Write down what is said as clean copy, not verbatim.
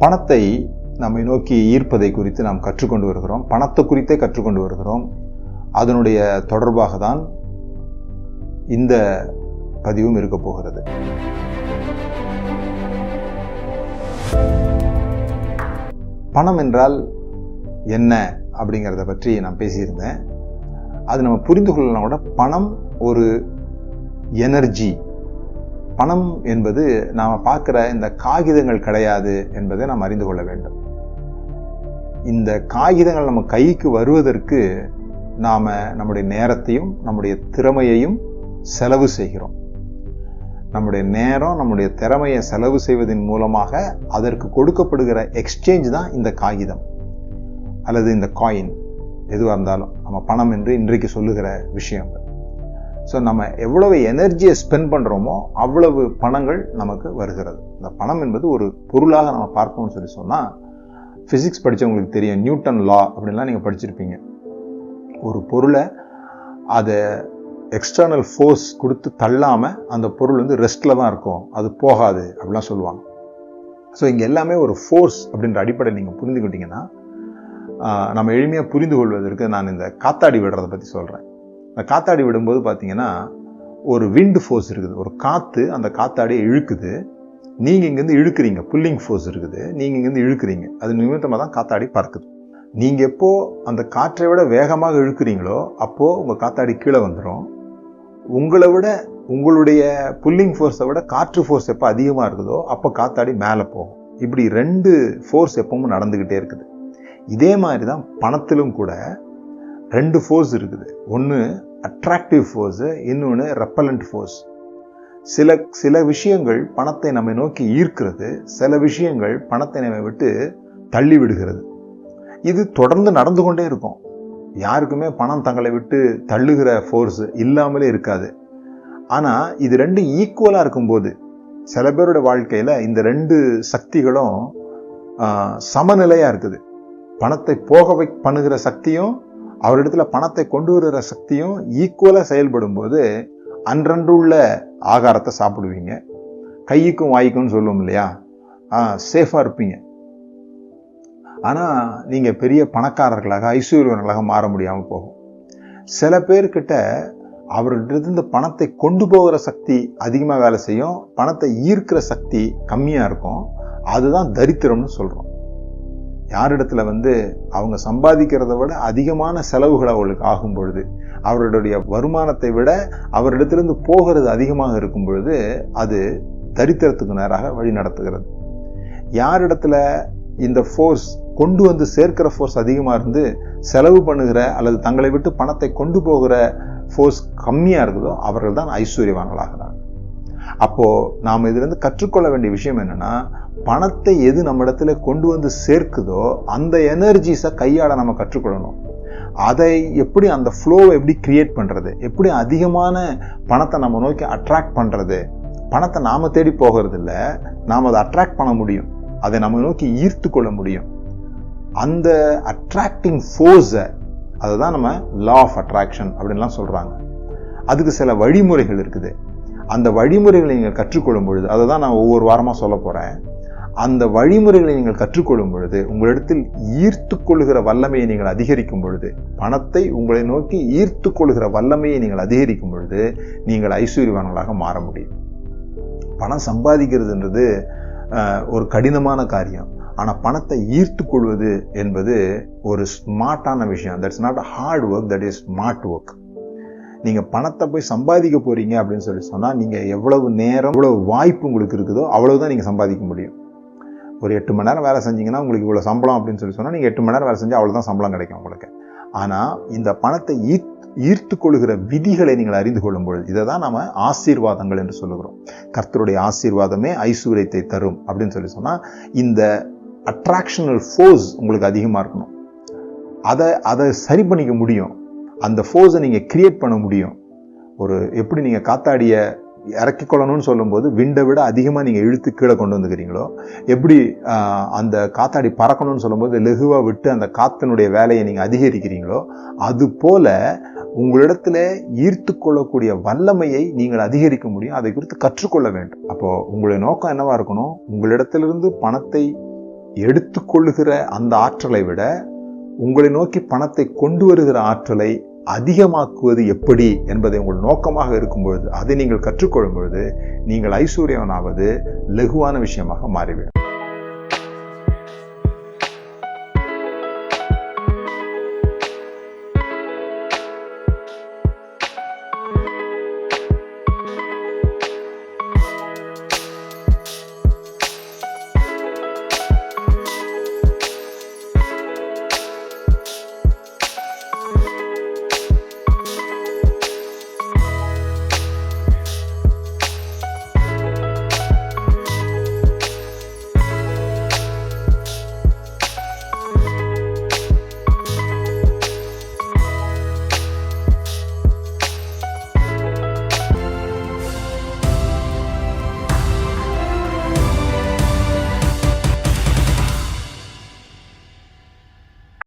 பணத்தை நம்மை நோக்கி ஈர்ப்பதை குறித்து நாம் கற்றுக்கொண்டு வருகிறோம். பணத்தை குறித்தே கற்றுக்கொண்டு வருகிறோம். அதனுடைய தொடர்பாக தான் இந்த பதிவும் இருக்க போகிறது. பணம் என்றால் என்ன அப்படிங்கிறத பற்றி நான் பேசியிருந்தேன். அது நம்ம புரிந்து கொள்ளலாம் கூட. பணம் ஒரு எனர்ஜி. பணம் என்பது நாம் பார்க்குற இந்த காகிதங்கள் கிடையாது என்பதை நாம் அறிந்து கொள்ள வேண்டும். இந்த காகிதங்கள் நம்ம கைக்கு வருவதற்கு நாம் நம்முடைய நேரத்தையும் நம்முடைய திறமையையும் செலவு செய்கிறோம். நம்முடைய நேரம் நம்முடைய திறமையை செலவு செய்வதன் மூலமாக அதற்கு கொடுக்கப்படுகிற எக்ஸ்சேஞ்ச் தான் இந்த காகிதம் அல்லது இந்த காயின். எதுவாக இருந்தாலும் நம்ம பணம் என்று இன்றைக்கு சொல்லுகிற விஷயங்கள். ஸோ நம்ம எவ்வளவு எனர்ஜியை ஸ்பெண்ட் பண்ணுறோமோ அவ்வளவு பணங்கள் நமக்கு வருகிறது. இந்த பணம் என்பது ஒரு பொருளாக நம்ம பார்ப்போம்னு சொல்லி சொன்னால், ஃபிசிக்ஸ் படித்தவங்களுக்கு தெரியும், நியூட்டன் லா அப்படின்லாம் நீங்கள் படிச்சிருப்பீங்க. ஒரு பொருளை அதை எக்ஸ்டர்னல் ஃபோர்ஸ் கொடுத்து தள்ளாமல் அந்த பொருள் வந்து ரெஸ்ட்டில் தான் இருக்கும், அது போகாது அப்படிலாம் சொல்லுவாங்க. ஸோ இங்கே எல்லாமே ஒரு ஃபோர்ஸ் அப்படின்ற அடிப்படையில் நீங்கள் புரிந்துக்கிட்டிங்கன்னா நம்ம எளிமையாக புரிந்து கொள்வதற்கு நான் இந்த காத்தாடி விடுறதை பற்றி சொல்கிறேன். இந்த காத்தாடி விடும்போது பார்த்தீங்கன்னா ஒரு விண்ட் ஃபோர்ஸ் இருக்குது. ஒரு காற்று அந்த காத்தாடியை இழுக்குது. நீங்கள் இங்கேருந்து இழுக்கிறீங்க, புல்லிங் ஃபோர்ஸ் இருக்குது, நீங்கள் இங்கேருந்து இழுக்கிறீங்க. அது நிமித்தமாக தான் காத்தாடி பறக்குது. நீங்கள் எப்போ அந்த காற்றை விட வேகமாக இழுக்கிறீங்களோ அப்போது உங்கள் காத்தாடி கீழே வந்துடும். உங்களை விட உங்களுடைய புல்லிங் ஃபோர்ஸை விட காற்று ஃபோர்ஸ் எப்போ அதிகமாக இருக்குதோ அப்போ காத்தாடி மேலே போகும். இப்படி ரெண்டு ஃபோர்ஸ் எப்பவும் நடந்துக்கிட்டே இருக்குது. இதே மாதிரி தான் பணத்திலும் கூட ரெண்டு ஃபோர்ஸ் இருக்குது. ஒன்று அட்ராக்டிவ் ஃபோர்ஸு, இன்னொன்று ரெப்பலண்ட் ஃபோர்ஸ். சில விஷயங்கள் பணத்தை நம்மை நோக்கி ஈர்க்கிறது, சில விஷயங்கள் பணத்தை நம்மை விட்டு தள்ளி விடுகிறது. இது தொடர்ந்து நடந்து கொண்டே இருக்கும். யாருக்குமே பணம் தங்களை விட்டு தள்ளுகிற ஃபோர்ஸ் இல்லாமலே இருக்காது. ஆனால் இது ரெண்டு ஈக்குவலாக இருக்கும்போது, சில பேரோட வாழ்க்கையில் இந்த ரெண்டு சக்திகளும் சமநிலையாக இருக்குது. பணத்தை பண்ணுகிற சக்தியும் அவரிடத்துல பணத்தை கொண்டு வருகிற சக்தியும் ஈக்குவலாக செயல்படும் போது அன்றன்று உள்ள ஆகாரத்தை சாப்பிடுவீங்க. கைக்கும் வாய்க்கும் சொல்லுவோம் இல்லையா, சேஃபாக இருப்பீங்க. ஆனால் நீங்கள் பெரிய பணக்காரர்களாக ஐஸ்வர்யவர்களாக மாற முடியாமல் போகும். சில பேர்கிட்ட அவர்கிட்ட இந்த பணத்தை கொண்டு போகிற சக்தி அதிகமாக வேலை செய்யும், பணத்தை ஈர்க்கிற சக்தி கம்மியாக இருக்கும். அதுதான் தரித்திரம்னு சொல்கிறோம். யாரிடத்துல அவங்க சம்பாதிக்கிறத விட அதிகமான செலவுகள் அவர்களுக்கு ஆகும் பொழுது, அவர்களுடைய வருமானத்தை விட அவரிடத்திலிருந்து போகிறது அதிகமாக இருக்கும் பொழுது அது தரித்திரத்துக்கு நேராக வழி நடத்துகிறது. யாரிடத்துல இந்த ஃபோர்ஸ் கொண்டு வந்து சேர்க்கிற ஃபோர்ஸ் அதிகமாக இருந்து செலவு பண்ணுகிற அல்லது தங்களை விட்டு பணத்தை கொண்டு போகிற ஃபோர்ஸ் கம்மியாக இருக்குதோ அவர்கள் தான் ஐஸ்வர்யவான்களாகிறாங்க. அப்போ நாம் இதிலிருந்து கற்றுக்கொள்ள வேண்டிய விஷயம் என்னன்னா, பணத்தை எது நம்ம இடத்துல கொண்டு வந்து சேர்க்குதோ அந்த எனர்ஜிஸை கையாள நம்ம கற்றுக்கொள்ளணும். அதை எப்படி, அந்த ஃப்ளோவை எப்படி கிரியேட் பண்றது, எப்படி அதிகமான பணத்தை நம்ம நோக்கி அட்ராக்ட் பண்றது. பணத்தை நாம தேடி போகிறது இல்லை, நாம் அதை அட்ராக்ட் பண்ண முடியும், அதை நம்ம நோக்கி ஈர்த்து கொள்ள முடியும். அந்த அட்ராக்டிங் ஃபோர்ஸை, அதுதான் நம்ம லா ஆஃப் அட்ராக்ஷன் அப்படின்லாம் சொல்றாங்க. அதுக்கு சில வழிமுறைகள் இருக்குது. அந்த வழிமுறைகளை நீங்கள் கற்றுக்கொள்ளும் பொழுது, அதை தான் நான் ஒவ்வொரு வாரமாக சொல்ல போகிறேன். அந்த வழிமுறைகளை நீங்கள் கற்றுக்கொள்ளும் பொழுது உங்களிடத்தில் ஈர்த்து கொள்ளுகிற வல்லமையை நீங்கள் அதிகரிக்கும் பொழுது, பணத்தை உங்களை நோக்கி ஈர்த்து கொள்ளுகிற வல்லமையை நீங்கள் அதிகரிக்கும் பொழுது நீங்கள் ஐஸ்வர்யவான்களாக மாற முடியும். பணம் சம்பாதிக்கிறதுன்றது ஒரு கடினமான காரியம். ஆனால் பணத்தை ஈர்த்து கொள்வது என்பது ஒரு ஸ்மார்ட்டான விஷயம். That's not hard work, that is smart work. நீங்கள் பணத்தை போய் சம்பாதிக்க போறீங்க அப்படின்னு சொன்னால் நீங்கள் எவ்வளவு நேரம், எவ்வளவு வாய்ப்பு உங்களுக்கு இருக்குதோ அவ்வளவுதான் நீங்கள் சம்பாதிக்க முடியும். ஒரு 8 மணி நேரம் வேலை செஞ்சீங்கன்னா உங்களுக்கு இவ்வளோ சம்பளம் அப்படின்னு சொன்னால் நீங்கள் 8 மணி நேரம் வேலை செஞ்சால் அவ்வளோதான் சம்பளம் கிடைக்கும் உங்களுக்கு. ஆனால் இந்த பணத்தை ஈர்த்து கொள்ளுகிற விதிகளை நீங்கள் அறிந்து கொள்ளும் பொழுது, இதை தான் நம்ம ஆசீர்வாதங்கள் என்று சொல்லுகிறோம். கர்த்தருடைய ஆசீர்வாதமே ஐஸ்வர்யத்தை தரும் அப்படின்னு சொன்னால் இந்த அட்ராக்ஷனல் ஃபோர்ஸ் உங்களுக்கு அதிகமாக இருக்கணும். அதை சரி பண்ணிக்க முடியும். அந்த ஃபோர்ஸை நீங்கள் கிரியேட் பண்ண முடியும். எப்படி நீங்கள் காத்தாடியை இறக்கிக்கொள்ளணும்னு சொல்லும்போது விண்டை விட அதிகமாக நீங்கள் இழுத்து கீழே கொண்டு வந்துக்கிறீங்களோ, எப்படி அந்த காத்தாடி பறக்கணும்னு சொல்லும்போது லெகுவாக விட்டு அந்த காத்தினுடைய வேலையை நீங்கள் அதிகரிக்கிறீங்களோ, அது போல உங்களிடத்துல ஈர்த்து கொள்ளக்கூடிய வல்லமையை நீங்கள் அதிகரிக்க முடியும். அதை குறித்து கற்றுக்கொள்ள வேண்டும். அப்போ உங்களுடைய நோக்கம் என்னவா இருக்கணும்? உங்களிடத்திலிருந்து பணத்தை எடுத்துக்கொள்ளுகிற அந்த ஆற்றலை விட உங்களை நோக்கி பணத்தை கொண்டு வருகிற ஆற்றலை அதிகமாக்குவது எப்படி என்பதை உங்கள் நோக்கமாக இருக்கும் பொழுது, அதை நீங்கள் கற்றுக்கொள்ளும் பொழுது நீங்கள் ஐஸ்வர்யவனாவது லகுவான விஷயமாக மாறிவிடும்.